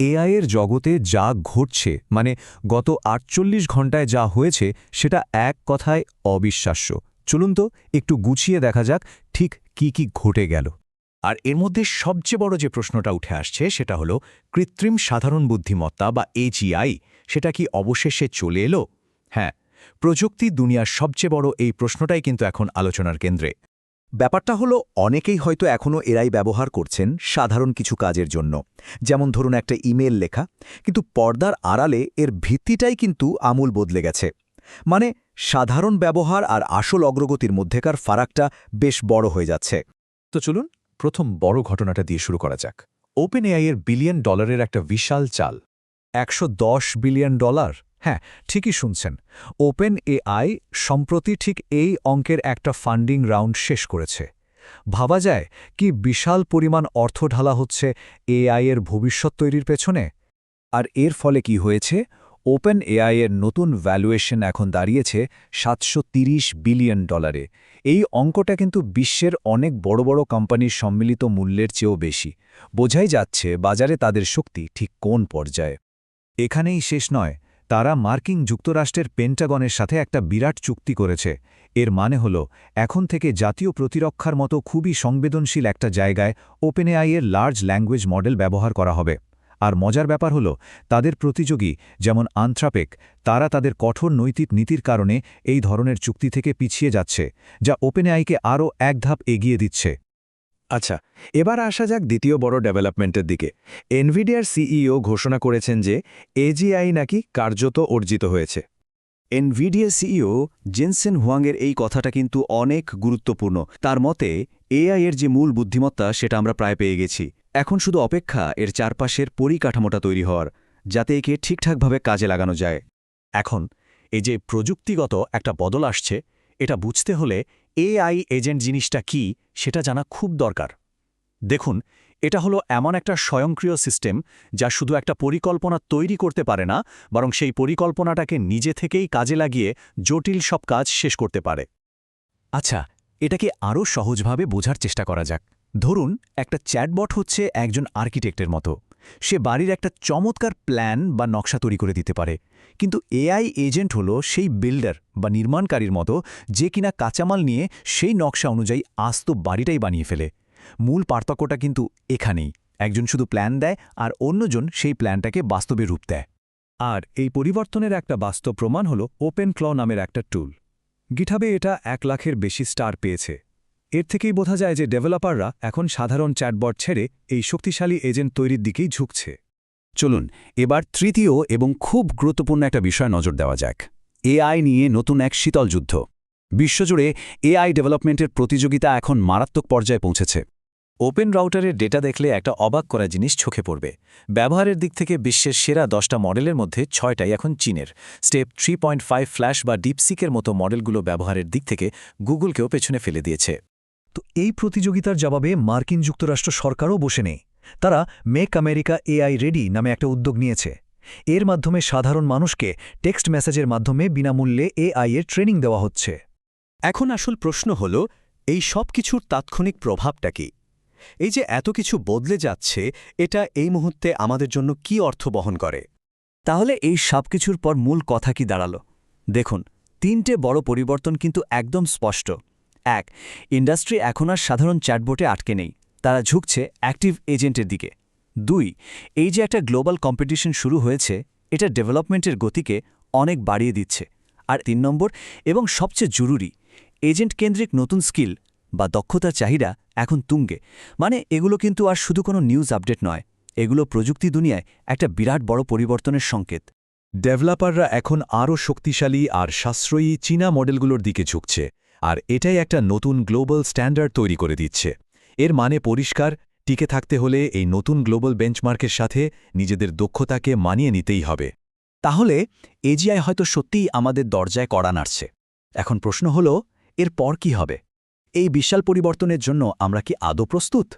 AI এর জগতে যা ঘটছে মানে গত ৪৮ ঘণ্টায় যা হয়েছে সেটা এক কথায় অবিশ্বাস্য। চলুন তো একটু গুছিয়ে দেখা যাক ঠিক কি ঘটে গেল। আর এর মধ্যে সবচেয়ে বড় যে প্রশ্নটা উঠে আসছে সেটা হলো কৃত্রিম সাধারণ বুদ্ধিমত্তা বা এজিআই সেটা কি অবশেষে চলে এলো? হ্যাঁ, প্রযুক্তি দুনিয়ার সবচেয়ে বড় এই প্রশ্নটাই কিন্তু এখন আলোচনার কেন্দ্রে। ব্যাপারটা হলো অনেকেই হয়তো এখনও এআই ব্যবহার করছেন সাধারণ কিছু কাজের জন্য, যেমন ধরুন একটা ইমেল লেখা, কিন্তু পর্দার আড়ালে এর ভিত্তিটাই কিন্তু আমূল বদলে গেছে। মানে সাধারণ ব্যবহার আর আসল অগ্রগতির মধ্যেকার ফারাকটা বেশ বড় হয়ে যাচ্ছে। তো চলুন প্রথম বড় ঘটনাটা দিয়ে শুরু করা যাক। ওপেন এআই এর $1 বিলিয়ন একটা বিশাল চাল। $110 বিলিয়ন। হ্যাঁ, ঠিকই শুনছেন। ওপেন এআই সম্প্রতি ঠিক এই অঙ্কের একটা ফান্ডিং রাউন্ড শেষ করেছে। ভাবা যায় কি বিশাল পরিমাণ অর্থ ঢালা হচ্ছে এআই এর ভবিষ্যৎ তৈরির পেছনে। আর এর ফলে কি হয়েছে, ওপেন এআই এর নতুন ভ্যালুয়েশন এখন দাঁড়িয়েছে $730 বিলিয়ন। এই অঙ্কটা কিন্তু বিশ্বের অনেক বড় বড় কোম্পানির সম্মিলিত মূল্যের চেয়েও বেশি। বোঝাই যাচ্ছে বাজারে তাদের শক্তি ঠিক কোন পর্যায়ে। এখানেই শেষ নয়, তারা মার্কিন যুক্তরাষ্ট্রের পেন্টাগনের সাথে একটা বিরাট চুক্তি করেছে। এর মানে হল এখন থেকে জাতীয় প্রতিরক্ষার মতো খুবই সংবেদনশীল একটা জায়গায় ওপেনএআই এর লার্জ ল্যাঙ্গুয়েজ মডেল ব্যবহার করা হবে। আর মজার ব্যাপার হল তাদের প্রতিযোগী যেমন আন্থ্রাপেক, তারা তাদের কঠোর নৈতিক নীতির কারণে এই ধরনের চুক্তি থেকে পিছিয়ে যাচ্ছে, যা ওপেনএআইকে আরও এক ধাপ এগিয়ে দিচ্ছে। আচ্ছা, এবার আসা যাক দ্বিতীয় বড় ডেভেলপমেন্টের দিকে। এনভিডিয়ার সিইও ঘোষণা করেছেন যে এজিআই নাকি কার্যত অর্জিত হয়েছে। এনভিডিয়া সিইও জেনসেন হুয়াংয়ের এই কথাটা কিন্তু অনেক গুরুত্বপূর্ণ। তার মতে এআই এর যে মূল বুদ্ধিমত্তা সেটা আমরা প্রায় পেয়ে গেছি। এখন শুধু অপেক্ষা এর চারপাশের পরিকাঠামোটা তৈরি হওয়ার, যাতে একে ঠিকঠাকভাবে কাজে লাগানো যায়। এখন এই যে প্রযুক্তিগত একটা বদল আসছে, এটা বুঝতে হলে এআই এজেন্ট জিনিসটা কি সেটা জানা খুব দরকার। দেখুন, এটা হলো এমন একটা স্বয়ংক্রিয় সিস্টেম যা শুধু একটা পরিকল্পনা তৈরি করতে পারে না, বরং সেই পরিকল্পনাটাকে নিজে থেকেই কাজে লাগিয়ে জটিল সব কাজ শেষ করতে পারে। আচ্ছা, এটাকে আরও সহজভাবে বোঝার চেষ্টা করা যাক। ধরুন একটা চ্যাটবট হচ্ছে একজন আর্কিটেক্টের মতো। সে বাড়ির একটা চমৎকার প্ল্যান বা নকশা তৈরি করে দিতে পারে, কিন্তু এআই এজেন্ট হলো সেই বিল্ডার বা নির্মাণকারীর মতো যে কিনা কাঁচামাল নিয়ে সেই নকশা অনুযায়ী আস্ত বাড়িটাই বানিয়ে ফেলে। মূল পার্থক্যটা কিন্তু এখানেই, একজন শুধু প্ল্যান দেয় আর অন্যজন সেই প্ল্যানটাকে বাস্তবে রূপ দেয়। আর এই পরিবর্তনের একটা বাস্তব প্রমাণ হল ওপেন ক্ল নামের একটা টুল। গিটহাবে এটা 1 লাখের বেশি স্টার পেয়েছে। এর থেকেই বোঝা যায় যে ডেভেলপাররা এখন সাধারণ চ্যাটবট ছেড়ে এই শক্তিশালী এজেন্ট তৈরির দিকেই ঝুঁকছে। চলুন এবার তৃতীয় এবং খুব গুরুত্বপূর্ণ একটা বিষয় নজর দেওয়া যাক। এআই নিয়ে নতুন এক শীতল যুদ্ধ। বিশ্বজুড়ে এআই ডেভেলপমেন্টের প্রতিযোগিতা এখন মারাত্মক পর্যায়ে পৌঁছেছে। ওপেন রাউটারের ডেটা দেখলে একটা অবাক করা জিনিস চোখে পড়বে। ব্যবহারের দিক থেকে বিশ্বের সেরা 10টা মডেলের মধ্যে 6টাই এখন চীনের। স্টেপ 3.5 ফ্ল্যাশ বা ডিপসিকের মতো মডেলগুলো ব্যবহারের দিক থেকে গুগলকেও পেছনে ফেলে দিয়েছে। তো এই প্রতিযোগিতার জবাবে মার্কিন যুক্তরাষ্ট্র সরকারও বসে নেই। তারা মেক আমেরিকা এআই রেডি নামে একটা উদ্যোগ নিয়েছে। এর মাধ্যমে সাধারণ মানুষকে টেক্সট মেসেজের মাধ্যমে বিনামূল্যে এআই এর ট্রেনিং দেওয়া হচ্ছে। এখন আসল প্রশ্ন হল, এই সব কিছুর তাৎক্ষণিক প্রভাবটা কি? এই যে এত কিছু বদলে যাচ্ছে, এটা এই মুহূর্তে আমাদের জন্য কি অর্থ বহন করে? তাহলে এই সব কিছুর পর মূল কথা কি দাঁড়ালো? দেখুন, 3টে বড় পরিবর্তন কিন্তু একদম স্পষ্ট। 1. ইন্ডাস্ট্রি এখন আর সাধারণ চ্যাটবোটে আটকে নেই, তারা ঝুঁকছে অ্যাক্টিভ এজেন্টের দিকে। 2. এই যে একটা গ্লোবাল কম্পিটিশন শুরু হয়েছে, এটা ডেভেলপমেন্টের গতিকে অনেক বাড়িয়ে দিচ্ছে। আর 3 নম্বর এবং সবচেয়ে জরুরি, এজেন্ট কেন্দ্রিক নতুন স্কিল বা দক্ষতার চাহিদা এখন তুঙ্গে। মানে এগুলো কিন্তু আর শুধু কোনো নিউজ আপডেট নয়, এগুলো প্রযুক্তি দুনিয়ায় একটা বিরাট বড় পরিবর্তনের সংকেত। ডেভেলপাররা এখন আরও শক্তিশালী আর সাশ্রয়ী চীনা মডেলগুলোর দিকে ঝুঁকছে, আর এটাই একটা নতুন গ্লোবাল স্ট্যান্ডার্ড তৈরি করে দিচ্ছে। এর মানে পরিষ্কার, টিকে থাকতে হলে এই নতুন গ্লোবাল বেঞ্চমার্কের সাথে নিজেদের দক্ষতাকে মানিয়ে নিতেই হবে। তাহলে এজিআই হয়তো সত্যিই আমাদের দরজায় কড়া নাড়ছে। এখন প্রশ্ন হল, এর পর কি হবে? এই বিশাল পরিবর্তনের জন্য আমরা কি আদৌ প্রস্তুত?